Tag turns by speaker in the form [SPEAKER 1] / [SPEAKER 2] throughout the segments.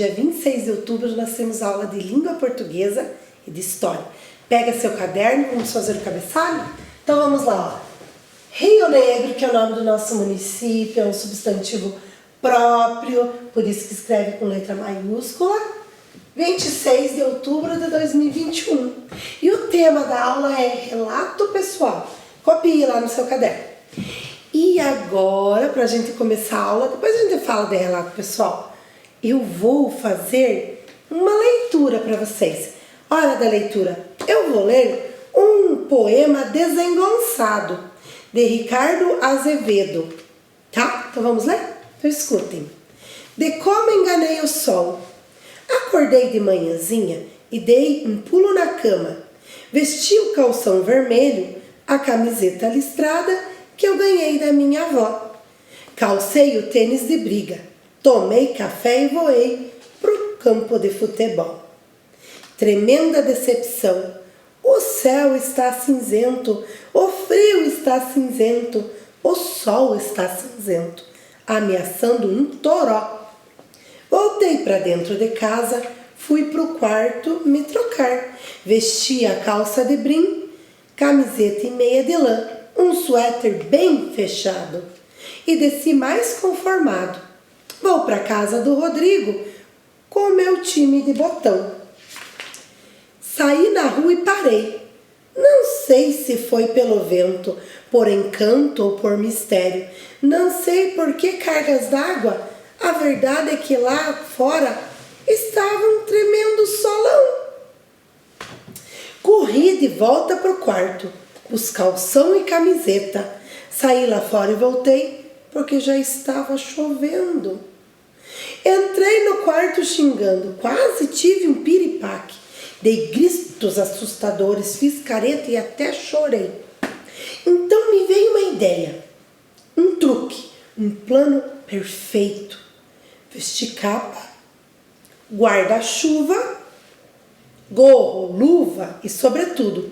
[SPEAKER 1] dia 26 de outubro, nós temos aula de língua portuguesa e de história. Pega seu caderno, vamos fazer o cabeçalho? Então vamos lá, ó. Rio Negro, que é o nome do nosso município, é um substantivo próprio, por isso que escreve com letra maiúscula. 26 de outubro de 2021. E o tema da aula é relato pessoal. Copie lá no seu caderno. E agora, para a gente começar a aula, depois a gente fala de relato pessoal, eu vou fazer uma leitura para vocês. Hora da leitura. Eu vou ler um poema desengonçado, de Ricardo Azevedo. Tá? Então vamos ler? Então escutem. De como enganei o sol. Acordei de manhãzinha e dei um pulo na cama. Vesti o calção vermelho, a camiseta listrada que eu ganhei da minha avó. Calcei o tênis de briga, tomei café e voei pro campo de futebol. Tremenda decepção. O céu está cinzento, o frio está cinzento, o sol está cinzento, ameaçando um toró. Voltei para dentro de casa, fui pro quarto me trocar. Vesti a calça de brim, camiseta e meia de lã, um suéter bem fechado. E desci mais conformado. Vou para casa do Rodrigo com o meu time de botão. Saí na rua e parei. Não sei se foi pelo vento, por encanto ou por mistério. Não sei por que cargas d'água. A verdade é que lá fora estava um tremendo solão. Corri de volta para o quarto, pus calção e camiseta. Saí lá fora e voltei, porque já estava chovendo. Entrei no quarto xingando, quase tive um piripaque. Dei gritos assustadores, fiz careta e até chorei. Então me veio uma ideia, um truque, um plano perfeito. Vesti capa, guarda-chuva, gorro, luva e sobretudo,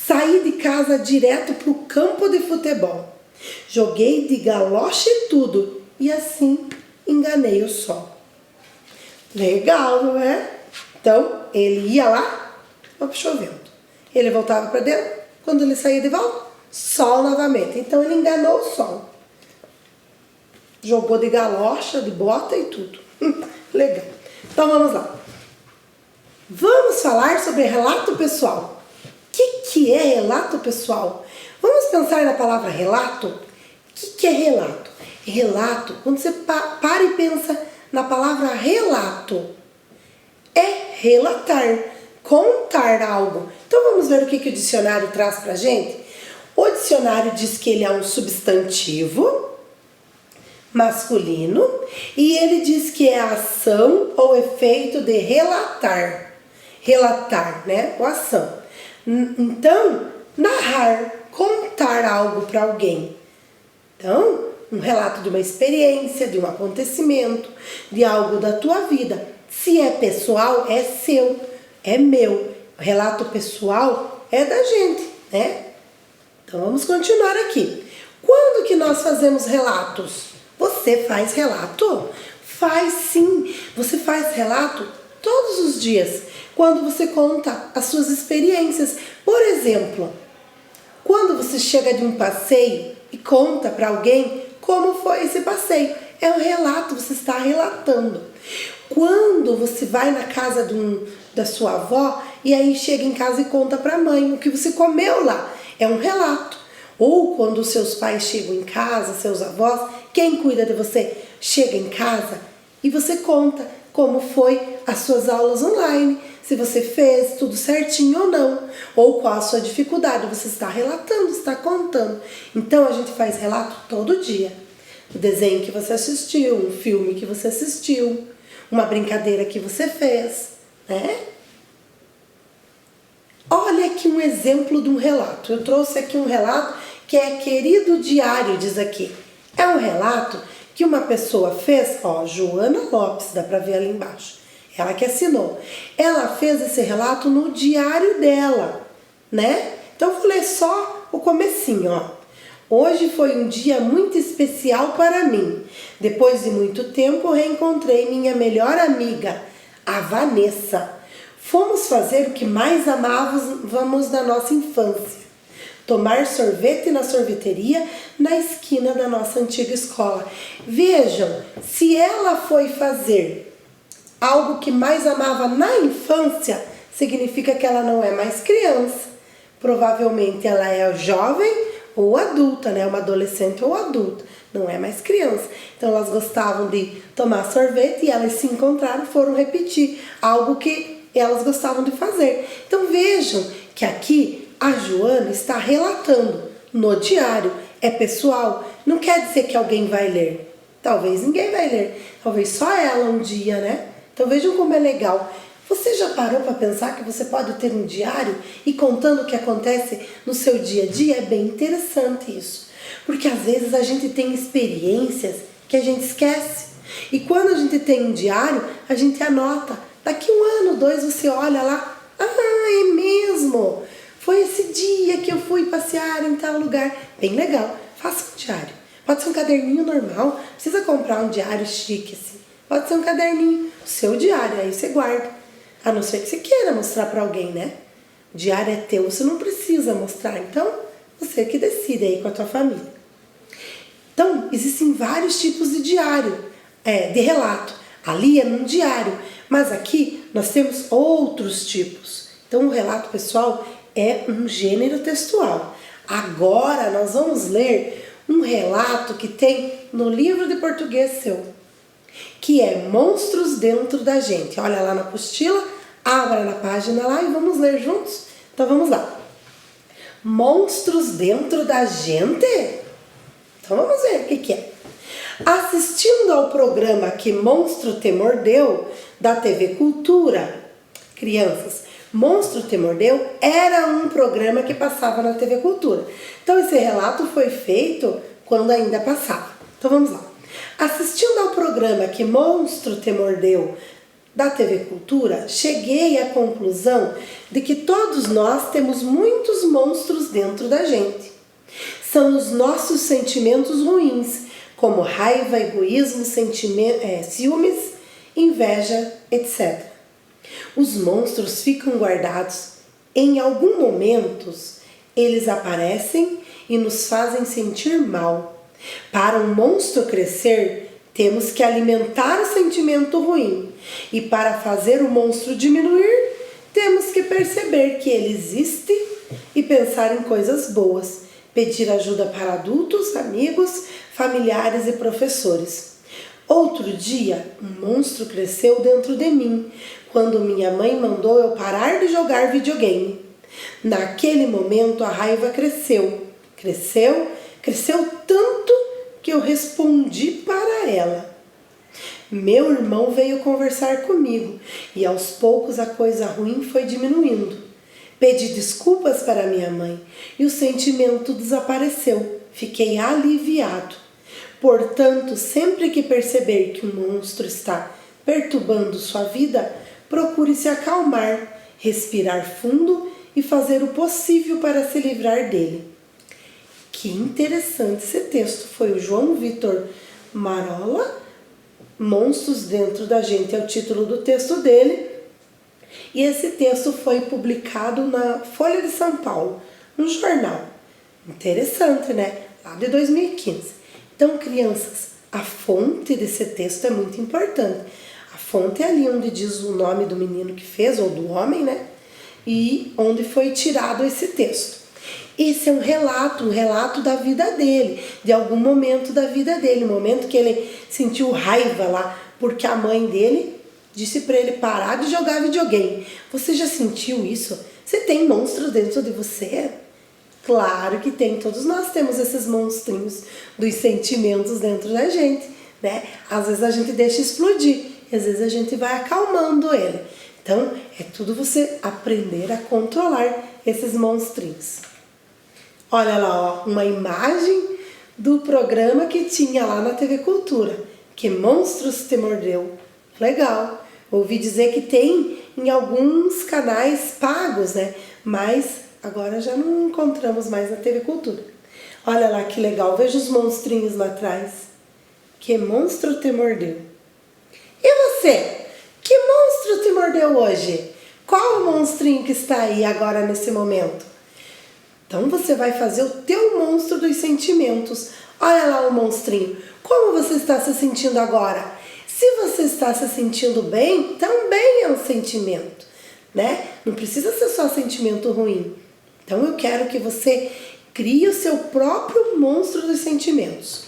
[SPEAKER 1] saí de casa direto para o campo de futebol. Joguei de galoche e tudo e assim enganei o sol. Legal, não é? Então, ele ia lá, chovendo. Ele voltava para dentro, quando ele saía de volta, sol novamente. Então, ele enganou o sol. Jogou de galocha, de bota e tudo. Legal. Então, vamos lá. Vamos falar sobre relato pessoal. O que é relato pessoal? Vamos pensar na palavra relato? O que é relato? Relato, quando você para e pensa na palavra relato, é relatar, contar algo. Então vamos ver o que o dicionário traz pra gente? O dicionário diz que ele é um substantivo masculino e ele diz que é a ação ou efeito de relatar. Relatar, né? Ou ação. Então, narrar, contar algo para alguém. Então, um relato de uma experiência, de um acontecimento, de algo da tua vida. Se é pessoal, é seu, é meu. O relato pessoal é da gente, né? Então vamos continuar aqui. Quando que nós fazemos relatos? Você faz relato? Faz sim. Você faz relato todos os dias. Quando você conta as suas experiências. Por exemplo, quando você chega de um passeio e conta para alguém como foi esse passeio. É um relato, você está relatando. Quando você vai na casa da sua avó e aí chega em casa e conta para a mãe o que você comeu lá, é um relato. Ou quando os seus pais chegam em casa, seus avós, quem cuida de você chega em casa e você conta como foi as suas aulas online, se você fez tudo certinho ou não, ou qual a sua dificuldade, você está relatando, está contando. Então a gente faz relato todo dia. O desenho que você assistiu, um filme que você assistiu, uma brincadeira que você fez, né? Olha aqui um exemplo de um relato. Eu trouxe aqui um relato que é Querido Diário, diz aqui. É um relato que uma pessoa fez, ó, Joana Lopes, dá pra ver ali embaixo. Ela que assinou. Ela fez esse relato no diário dela, né? Então eu vou ler só o comecinho, ó. Hoje foi um dia muito especial para mim. Depois de muito tempo, reencontrei minha melhor amiga. A Vanessa. Fomos fazer o que mais amávamos na nossa infância. Tomar sorvete na sorveteria na esquina da nossa antiga escola. Vejam, se ela foi fazer algo que mais amava na infância, significa que ela não é mais criança. Provavelmente ela é jovem ou adulta, né? Uma adolescente ou adulta, não é mais criança. Então elas gostavam de tomar sorvete e elas se encontraram, foram repetir algo que elas gostavam de fazer. Então vejam que aqui a Joana está relatando no diário, é pessoal, não quer dizer que alguém vai ler. Talvez ninguém vai ler, talvez só ela um dia, né? Então vejam como é legal. Você já parou para pensar que você pode ter um diário e contando o que acontece no seu dia a dia? É bem interessante isso. Porque às vezes a gente tem experiências que a gente esquece. E quando a gente tem um diário, a gente anota. Daqui 1 ano, 2, você olha lá. Ah, é mesmo! Foi esse dia que eu fui passear em tal lugar. Bem legal. Faça um diário. Pode ser um caderninho normal. Não precisa comprar um diário chique assim. Pode ser um caderninho. O seu diário, aí você guarda. A não ser que você queira mostrar para alguém, né? O diário é teu, você não precisa mostrar. Então, você que decide aí com a tua família. Então, existem vários tipos de diário, de relato. Ali é num diário, mas aqui nós temos outros tipos. Então, o relato pessoal é um gênero textual. Agora, nós vamos ler um relato que tem no livro de português seu, que é Monstros Dentro da Gente. Olha lá na apostila, abra na página lá e vamos ler juntos? Então vamos lá. Monstros Dentro da Gente? Então vamos ver o que é. Assistindo ao programa Que Monstro Te Mordeu, da TV Cultura. Crianças, Monstro Te Mordeu era um programa que passava na TV Cultura. Então esse relato foi feito quando ainda passava. Então vamos lá. Assistindo ao programa Que Monstro Te Mordeu, da TV Cultura, cheguei à conclusão de que todos nós temos muitos monstros dentro da gente. São os nossos sentimentos ruins, como raiva, egoísmo, ciúmes, inveja, etc. Os monstros ficam guardados. Em algum momento, eles aparecem e nos fazem sentir mal. Para um monstro crescer, temos que alimentar o sentimento ruim. E para fazer o monstro diminuir, temos que perceber que ele existe e pensar em coisas boas. Pedir ajuda para adultos, amigos, familiares e professores. Outro dia, um monstro cresceu dentro de mim, quando minha mãe mandou eu parar de jogar videogame. Naquele momento a raiva cresceu. Cresceu tanto que eu respondi para ela. Meu irmão veio conversar comigo e aos poucos a coisa ruim foi diminuindo. Pedi desculpas para minha mãe e o sentimento desapareceu. Fiquei aliviado. Portanto, sempre que perceber que um monstro está perturbando sua vida, procure se acalmar, respirar fundo e fazer o possível para se livrar dele. Que interessante esse texto. Foi o João Vitor Marola. Monstros Dentro da Gente é o título do texto dele. E esse texto foi publicado na Folha de São Paulo, no jornal. Interessante, né? Lá de 2015. Então, crianças, a fonte desse texto é muito importante. A fonte é ali onde diz o nome do menino que fez, ou do homem, né? E onde foi tirado esse texto. Esse é um relato da vida dele, de algum momento da vida dele, um momento que ele sentiu raiva lá, porque a mãe dele disse para ele parar de jogar videogame. Você já sentiu isso? Você tem monstros dentro de você? Claro que tem, todos nós temos esses monstrinhos dos sentimentos dentro da gente, né? Às vezes a gente deixa explodir, e às vezes a gente vai acalmando ele. Então, é tudo você aprender a controlar esses monstrinhos. Olha lá, ó, uma imagem do programa que tinha lá na TV Cultura, Que Monstros Te Mordeu. Legal. Ouvi dizer que tem em alguns canais pagos, né? Mas agora já não encontramos mais na TV Cultura. Olha lá que legal, veja os monstrinhos lá atrás. Que monstro te mordeu? E você? Que monstro te mordeu hoje? Qual o monstrinho que está aí agora nesse momento? Então você vai fazer o teu monstro dos sentimentos. Olha lá o monstrinho. Como você está se sentindo agora? Se você está se sentindo bem, também é um sentimento, né? Não precisa ser só sentimento ruim. Então eu quero que você crie o seu próprio monstro dos sentimentos,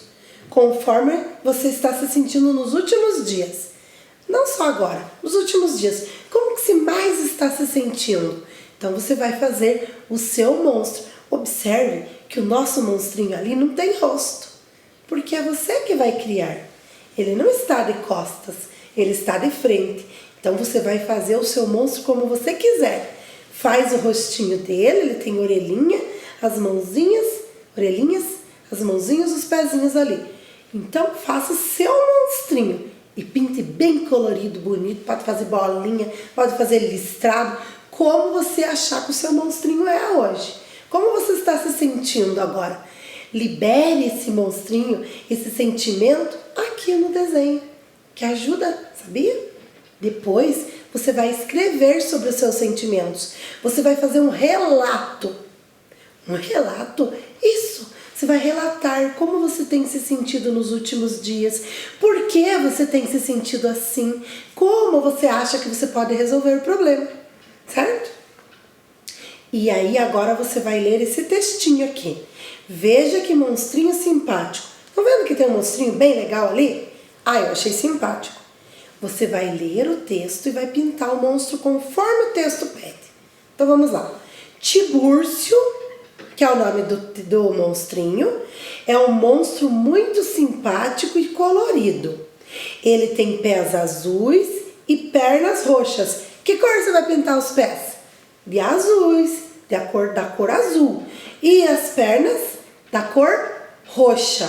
[SPEAKER 1] conforme você está se sentindo nos últimos dias. Não só agora, nos últimos dias. Como que você mais está se sentindo? Então você vai fazer o seu monstro. Observe que o nosso monstrinho ali não tem rosto, porque é você que vai criar. Ele não está de costas, ele está de frente. Então você vai fazer o seu monstro como você quiser. Faz o rostinho dele, ele tem orelhinha, as mãozinhas, orelhinhas, as mãozinhas, os pezinhos ali. Então faça o seu monstrinho e pinte bem colorido, bonito. Pode fazer bolinha, pode fazer listrado, como você achar que o seu monstrinho é hoje. Como você está se sentindo agora? Libere esse monstrinho, esse sentimento aqui no desenho, que ajuda, sabia? Depois você vai escrever sobre os seus sentimentos. Você vai fazer um relato. Um relato? Isso! Você vai relatar como você tem se sentido nos últimos dias, por que você tem se sentido assim, como você acha que você pode resolver o problema, certo? E aí agora você vai ler esse textinho aqui. Veja que monstrinho simpático. Estão vendo que tem um monstrinho bem legal ali? Ah, eu achei simpático. Você vai ler o texto e vai pintar o monstro conforme o texto pede. Então vamos lá. Tibúrcio, que é o nome do monstrinho, é um monstro muito simpático e colorido. Ele tem pés azuis e pernas roxas. Que cor você vai pintar os pés? De azuis, da cor azul. E as pernas da cor roxa.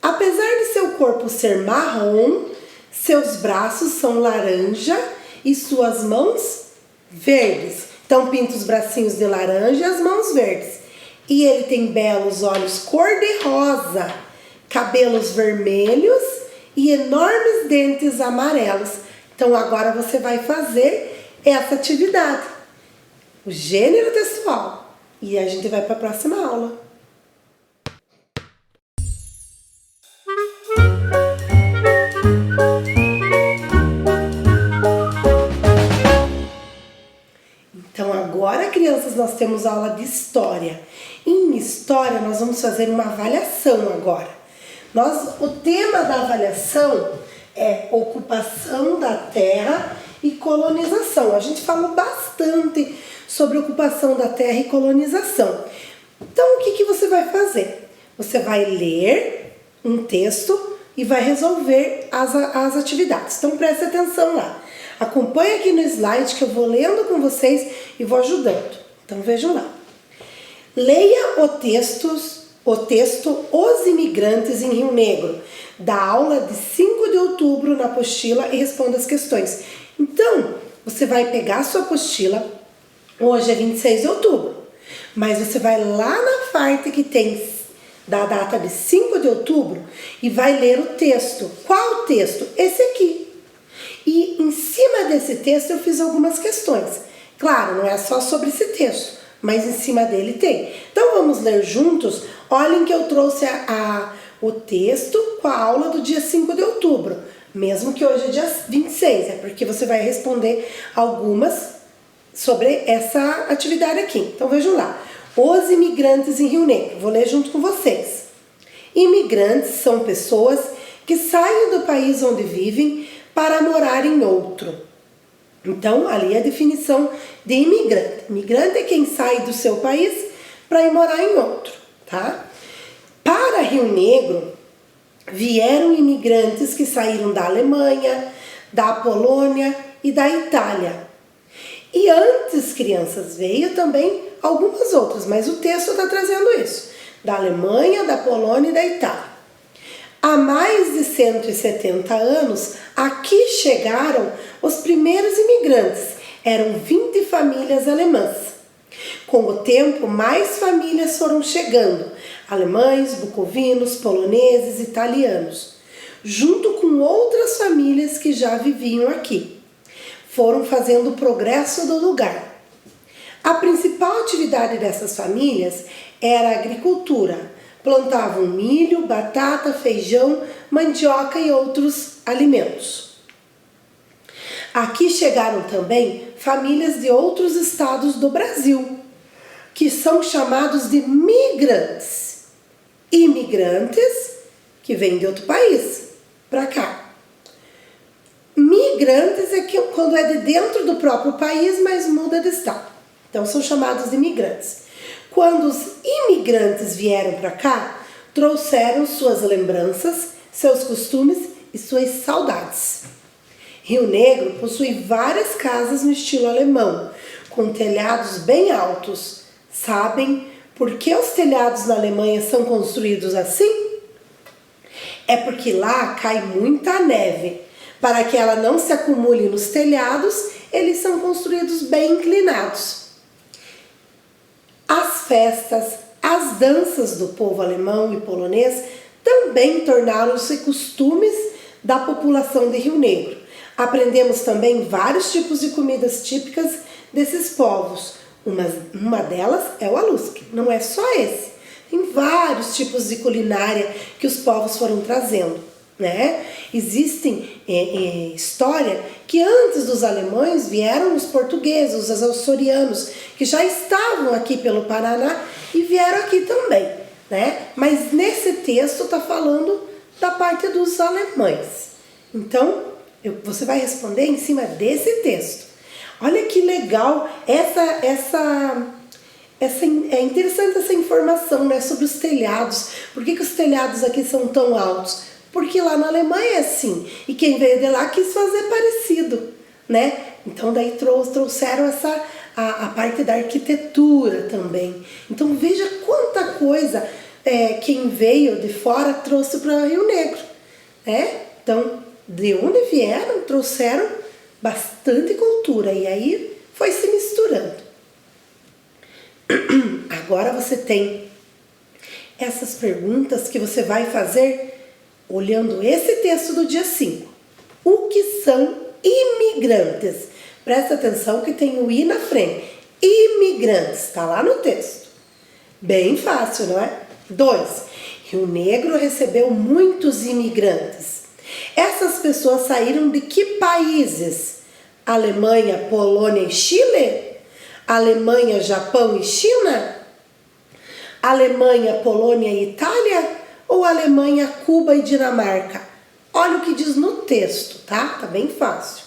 [SPEAKER 1] Apesar de seu corpo ser marrom, seus braços são laranja e suas mãos verdes. Então pinta os bracinhos de laranja e as mãos verdes. E ele tem belos olhos cor-de-rosa, cabelos vermelhos e enormes dentes amarelos. Então agora você vai fazer essa atividade, o gênero textual. E a gente vai para a próxima aula. Então agora, crianças, nós temos aula de história. Em história nós vamos fazer uma avaliação agora. O tema da avaliação é ocupação da terra e colonização. A gente falou bastante sobre ocupação da terra e colonização. Então o que você vai fazer? Você vai ler um texto e vai resolver as atividades. Então preste atenção lá. Acompanhe aqui no slide que eu vou lendo com vocês e vou ajudando. Então vejam lá. Leia o texto Os Imigrantes em Rio Negro, da aula de 5 de outubro na apostila, e responda as questões. Então, você vai pegar a sua apostila, hoje é 26 de outubro, mas você vai lá na parte que tem da data de 5 de outubro e vai ler o texto. Qual texto? Esse aqui. E em cima desse texto eu fiz algumas questões. Claro, não é só sobre esse texto, mas em cima dele tem. Então vamos ler juntos. Olhem que eu trouxe o texto com a aula do dia 5 de outubro. Mesmo que hoje é dia 26, é porque você vai responder algumas sobre essa atividade aqui. Então vejam lá. Os imigrantes em Rio Negro. Vou ler junto com vocês. Imigrantes são pessoas que saem do país onde vivem para morar em outro. Então, ali é a definição de imigrante. Imigrante é quem sai do seu país para ir morar em outro, tá? Para Rio Negro, vieram imigrantes que saíram da Alemanha, da Polônia e da Itália. E antes, crianças, veio também algumas outras, mas o texto está trazendo isso. Da Alemanha, da Polônia e da Itália. Há mais de 170 anos, aqui chegaram os primeiros imigrantes. Eram 20 famílias alemãs. Com o tempo, mais famílias foram chegando. Alemães, bucovinos, poloneses, italianos. junto com outras famílias que já viviam aqui. Foram fazendo o progresso do lugar. A principal atividade dessas famílias era a agricultura. Plantavam milho, batata, feijão, mandioca e outros alimentos. Aqui chegaram também famílias de outros estados do Brasil, que são chamados de migrantes. Imigrantes, que vêm de outro país para cá. Migrantes é que quando é de dentro do próprio país, mas muda de estado. Então são chamados de migrantes. Quando os imigrantes vieram para cá, trouxeram suas lembranças, seus costumes e suas saudades. Rio Negro possui várias casas no estilo alemão, com telhados bem altos. Sabem por que os telhados na Alemanha são construídos assim? É porque lá cai muita neve. Para que ela não se acumule nos telhados, eles são construídos bem inclinados. As festas, as danças do povo alemão e polonês também tornaram-se costumes da população de Rio Negro. Aprendemos também vários tipos de comidas típicas desses povos. Uma delas é o alusk, não é só esse. Tem vários tipos de culinária que os povos foram trazendo, né? Existem história que antes dos alemães vieram os portugueses, os açorianos, que já estavam aqui pelo Paraná e vieram aqui também, né? Mas nesse texto está falando da parte dos alemães. Então, você vai responder em cima desse texto. Olha que legal, é interessante essa informação, né, sobre os telhados. Por que os telhados aqui são tão altos? Porque lá na Alemanha é assim, e quem veio de lá quis fazer parecido, né? Então daí trouxeram a parte da arquitetura também. Então veja quanta coisa quem veio de fora trouxe para Rio Negro, né? Então, de onde vieram, trouxeram bastante cultura e aí foi se misturando. Agora você tem essas perguntas que você vai fazer olhando esse texto do dia 5. O que são imigrantes? Presta atenção que tem o I na frente. Imigrantes, está lá no texto. Bem fácil, não é? 2. Rio Negro recebeu muitos imigrantes. Essas pessoas saíram de que países? Alemanha, Polônia e Chile? Alemanha, Japão e China? Alemanha, Polônia e Itália? Ou Alemanha, Cuba e Dinamarca? Olha o que diz no texto, tá? Tá bem fácil.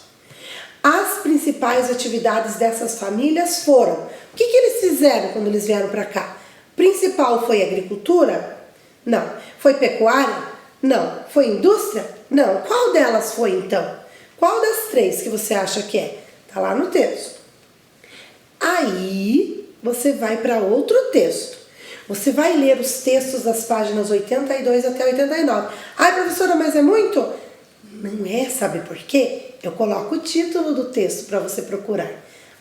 [SPEAKER 1] As principais atividades dessas famílias foram... O que eles fizeram quando eles vieram para cá? Principal foi agricultura? Não. Foi pecuária? Não. Foi indústria? Não. Qual delas foi então? Qual das 3 que você acha que é? Tá lá no texto. Aí você vai para outro texto. Você vai ler os textos das páginas 82 até 89. Ai, professora, mas é muito? Não é, sabe por quê? Eu coloco o título do texto para você procurar.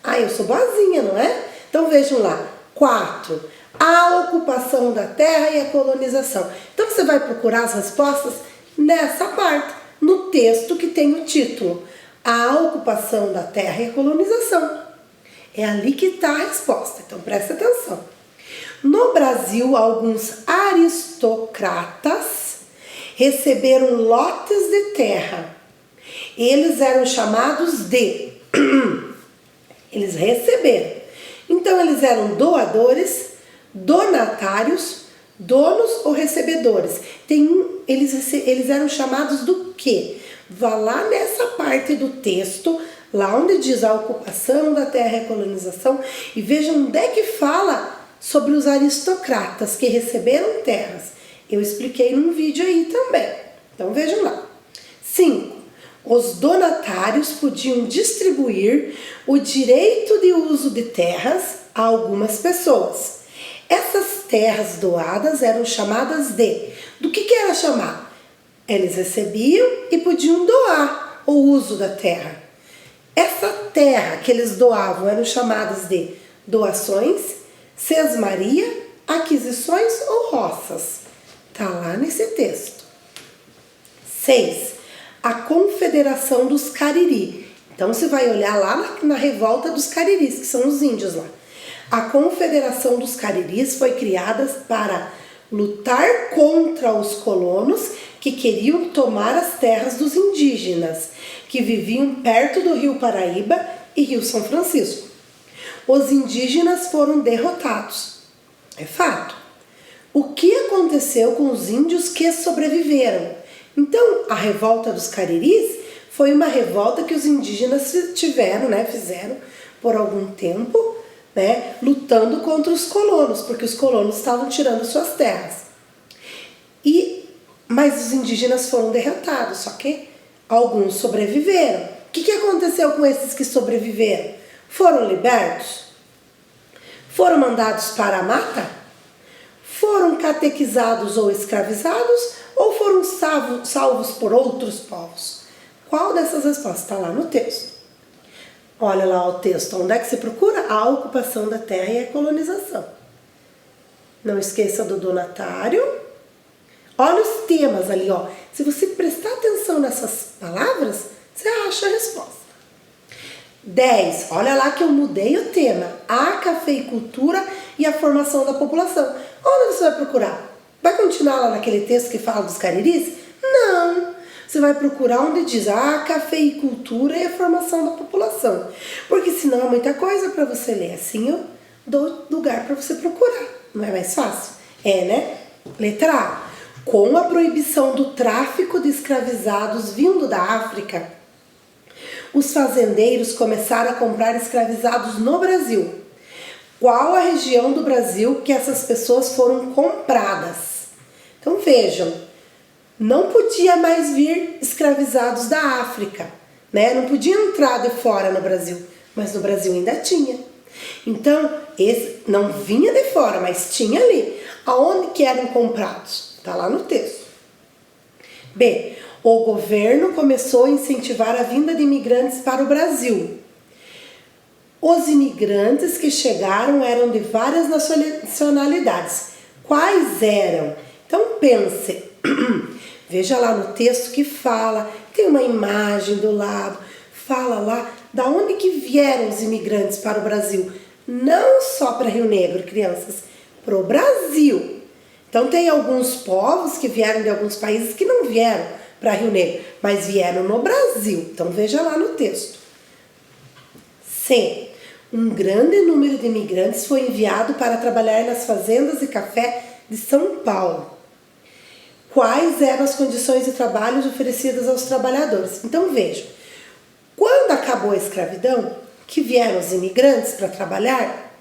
[SPEAKER 1] Ah, eu sou boazinha, não é? Então vejam lá. 4. A ocupação da terra e a colonização. Então você vai procurar as respostas nessa parte, no texto que tem o título. A ocupação da terra e a colonização. É ali que está a resposta, então presta atenção. No Brasil, alguns aristocratas receberam lotes de terra. Eles eram chamados de... Eles receberam. Então, eles eram doadores, donatários, donos ou recebedores. Eles eram chamados do quê? Vá lá nessa parte do texto, lá onde diz a ocupação da terra e a colonização, e veja onde é que fala sobre os aristocratas que receberam terras. Eu expliquei num vídeo aí também. Então vejam lá. 5. Os donatários podiam distribuir o direito de uso de terras a algumas pessoas. Essas terras doadas eram chamadas de... Do que era chamado? Eles recebiam e podiam doar o uso da terra. Essa terra que eles doavam eram chamadas de doações, sesmaria, aquisições ou roças. Tá lá nesse texto. 6. A Confederação dos Cariri. Então você vai olhar lá na revolta dos Cariris, que são os índios lá. A Confederação dos Cariris foi criada para lutar contra os colonos que queriam tomar as terras dos indígenas, que viviam perto do Rio Paraíba e Rio São Francisco. Os indígenas foram derrotados. É fato. O que aconteceu com os índios que sobreviveram? Então, a revolta dos Cariris foi uma revolta que os indígenas fizeram por algum tempo, lutando contra os colonos, porque os colonos estavam tirando suas terras. Mas os indígenas foram derrotados, só que alguns sobreviveram. O que aconteceu com esses que sobreviveram? Foram libertos? Foram mandados para a mata? Foram catequizados ou escravizados? Ou foram salvos por outros povos? Qual dessas respostas está lá no texto? Olha lá o texto, onde é que se procura? A ocupação da terra e a colonização. Não esqueça do donatário. Olha os temas ali, ó. Se você prestar atenção nessas palavras, você acha a resposta. 10. Olha lá que eu mudei o tema. A cafeicultura e a formação da população. Onde você vai procurar? Vai continuar lá naquele texto que fala dos cariris? Não. Você vai procurar onde diz a cafeicultura e a formação da população. Porque senão é muita coisa para você ler. Assim eu dou lugar para você procurar. Não é mais fácil? É, né? Letra A. Com a proibição do tráfico de escravizados vindo da África, os fazendeiros começaram a comprar escravizados no Brasil. Qual a região do Brasil que essas pessoas foram compradas? Então vejam, não podia mais vir escravizados da África, né? Não podia entrar de fora no Brasil, mas no Brasil ainda tinha. Então, esse não vinha de fora, mas tinha ali. Aonde que eram comprados? Está lá no texto. B. O governo começou a incentivar a vinda de imigrantes para o Brasil. Os imigrantes que chegaram eram de várias nacionalidades. Quais eram? Então pense. Veja lá no texto que fala, tem uma imagem do lado, fala lá da onde que vieram os imigrantes para o Brasil. Não só para Rio Negro, crianças, para o Brasil. Então tem alguns povos que vieram de alguns países que não vieram para Rio Negro, mas vieram no Brasil. Então veja lá no texto. C. Um grande número de imigrantes foi enviado para trabalhar nas fazendas de café de São Paulo. Quais eram as condições de trabalho oferecidas aos trabalhadores? Então vejam, quando acabou a escravidão, que vieram os imigrantes para trabalhar,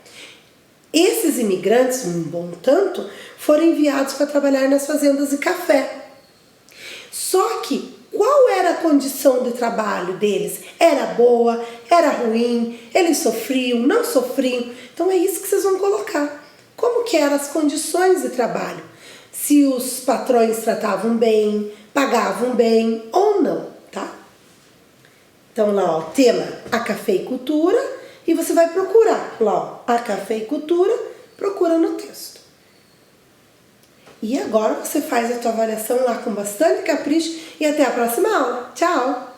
[SPEAKER 1] esses imigrantes, um bom tanto, foram enviados para trabalhar nas fazendas de café. Só que, qual era a condição de trabalho deles? Era boa? Era ruim? Eles sofriam? Não sofriam? Então é isso que vocês vão colocar. Como que eram as condições de trabalho? Se os patrões tratavam bem, pagavam bem ou não, tá? Então lá, ó, tema, a cafeicultura, e você vai procurar lá, ó, a cafeicultura, procura no texto. E agora você faz a tua avaliação lá com bastante capricho e até a próxima aula. Tchau!